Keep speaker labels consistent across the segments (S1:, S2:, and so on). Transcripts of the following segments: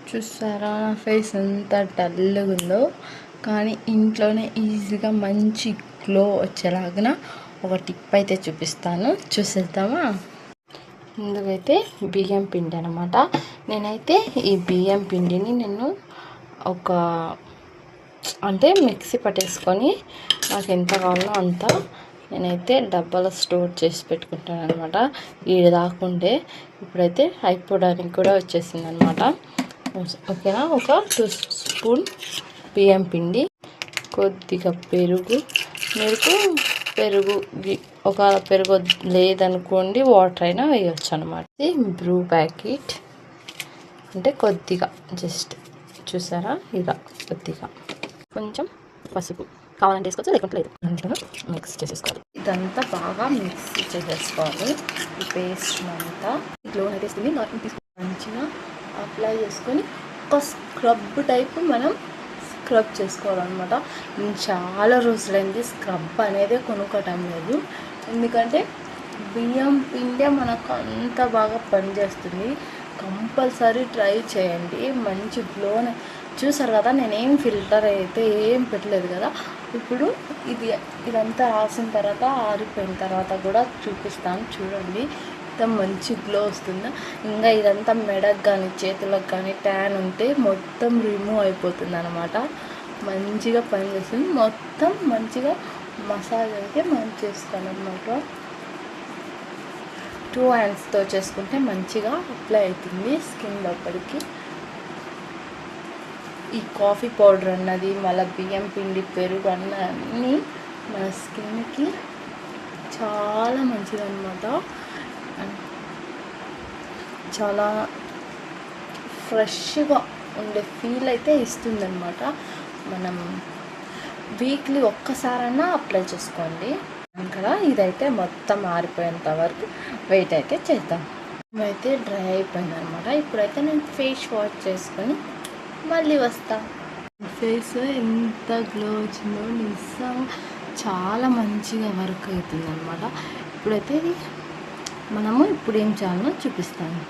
S1: చూసారా నా ఫేస్ ఎంత డల్గా ఉందో, కానీ ఇంట్లోనే ఈజీగా మంచి గ్లో వచ్చేలాగా ఒక టిప్ అయితే చూపిస్తాను, చూసేద్దామా. ముందుకైతే బియ్యం పిండి అనమాట. నేనైతే ఈ బియ్యం పిండిని ఒక అంటే మిక్సీ పట్టేసుకొని నాకు ఎంత కావాలో అంత నేనైతే డబ్బాలో స్టోర్ చేసి పెట్టుకుంటాను అనమాట. ఇది రాకుండే ఇప్పుడైతే అయిపోవడానికి కూడా వచ్చేసింది అనమాట. ఓకేనా, ఒక 2 స్పూన్ బియ్యం పిండి, కొద్దిగా పెరుగు. పెరుగు ఒక పెరుగు లేదనుకోండి వాటర్ అయినా వేయచ్చు అనమాట. ఇది బ్రూ ప్యాకెట్ అంటే కొద్దిగా జస్ట్ చూసారా, ఇలా కొద్దిగా కొంచెం పసుపు కావాలంటే వేసుకోవచ్చు, లేకుంటే లేదు. మిక్స్ చేసేసుకోవాలి. ఇదంతా బాగా మిక్స్ చేసేసుకోవాలి. ఈ పేస్ట్ అంతా గ్లోన్ అయితే ఇస్తుంది. మంచిగా అప్లై చేసుకొని ఒక స్క్రబ్ టైప్ మనం స్క్రబ్ చేసుకోవాలన్నమాట. చాలా రోజులైంది స్క్రబ్ అనేది కొనుక్కోవటం లేదు, ఎందుకంటే బియ్యం పిండే మనకు అంత బాగా పనిచేస్తుంది. కంపల్సరీ ట్రై చేయండి, మంచి గ్లోన్. చూసారు కదా, నేనేం ఫిల్టర్ అయితే ఏం పెట్టలేదు కదా. ఇప్పుడు ఇదంతా రాసిన తర్వాత ఆరిపోయిన తర్వాత కూడా చూపిస్తాను, చూడండి. మంచి గ్లో వస్తుంది. ఇంకా ఇదంతా మెడకు కానీ చేతులకు కానీ ట్యాన్ ఉంటే మొత్తం రిమూవ్ అయిపోతుంది అనమాట. మంచిగా పనిచేస్తుంది. మొత్తం మంచిగా మసాజ్ అయితే మనం చేసుకోవాలి అనమాట. 2 హ్యాండ్స్తో చేసుకుంటే మంచిగా అప్లై అవుతుంది స్కిన్ లోపలికి. ఈ కాఫీ పౌడర్ అన్నది, మళ్ళీ బియ్యం పిండి, పెరుగు అన్నీ మన స్కిన్కి చాలా మంచిదన్నమాట. చాలా ఫ్రెష్గా ఉండే ఫీల్ అయితే ఇస్తుందన్నమాట. మనం వీక్లీ ఒక్కసారైనా అప్లై చేసుకోండి కదా. ఇదైతే మొత్తం ఆరిపోయేంత వరకు వెయిట్ అయితే చేద్దాం. ఇవైతే డ్రై అయిపోయిందనమాట. ఇప్పుడైతే నేను ఫేస్ వాష్ చేసుకొని మళ్ళీ వస్తా. ఫేస్ ఎంత గ్లో వచ్చిందో, నిజంగా చాలా మంచిగా వర్క్ అవుతుంది అనమాట. ఇప్పుడైతే మనము ఇప్పుడు ఏం చేయాలో చూపిస్తాను.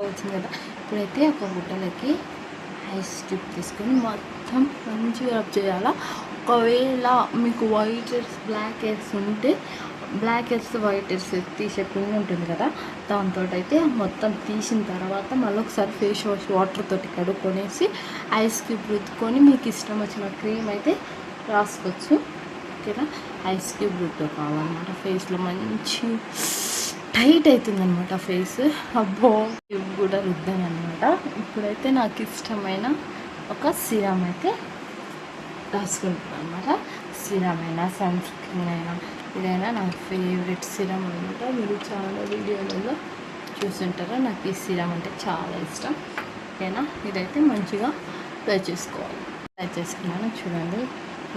S1: వచ్చింది కదా, ఇప్పుడైతే ఒక గుడ్డలకి ఐస్ ట్యూబ్ తీసుకొని మొత్తం మంచిగా రబ్ చేయాలా. ఒకవేళ మీకు వైట్ హెయిర్స్, బ్లాక్ హెయిర్స్ ఉంటే బ్లాక్ హెయిర్స్ వైట్ హెయిర్స్ తీసే పిండి ఉంటుంది కదా, దాంతో అయితే మొత్తం తీసిన తర్వాత మళ్ళీ ఒకసారి ఫేస్ వాష్ వాటర్ తోటి కడుక్కొనేసి ఐస్ క్యూబ్ రుద్దుకొని మీకు ఇష్టం వచ్చిన క్రీమ్ అయితే రాసుకోవచ్చు. ఓకేనా, ఐస్ క్యూబ్ రుద్దు కావాలన్నమాట. ఫేస్లో మంచి టైట్ అవుతుందన్నమాట ఫేస్. అబ్బో, క్యూబ్ కూడా రుద్దాను అనమాట. ఇప్పుడైతే నాకు ఇష్టమైన ఒక సిరమ్ అయితే రాసుకుంటాను అనమాట. సిరమ్ అయినా సన్ స్క్రీన్ అయినా ఇదైనా నా ఫేవరెట్ సిరమ్ అనమాట. మీరు చాలా వీడియోలలో చూస్తుంటారో నాకు ఈ సిరమ్ అంటే చాలా ఇష్టం. ఓకేనా, ఇదైతే మంచిగా ట్రై చేసుకోవాలి. ట్రై చేసుకున్నాను, చూడండి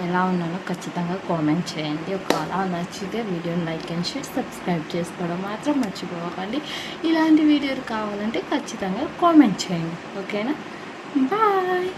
S1: ఎలా ఉన్నానో ఖచ్చితంగా కామెంట్ చేయండి. ఒకవేళ నచ్చితే వీడియోని లైక్ అండ్ షేర్, సబ్స్క్రైబ్ చేసుకోవడం మాత్రం మర్చిపోకండి. ఇలాంటి వీడియోలు కావాలంటే ఖచ్చితంగా కామెంట్ చేయండి. ఓకేనా, బాయ్.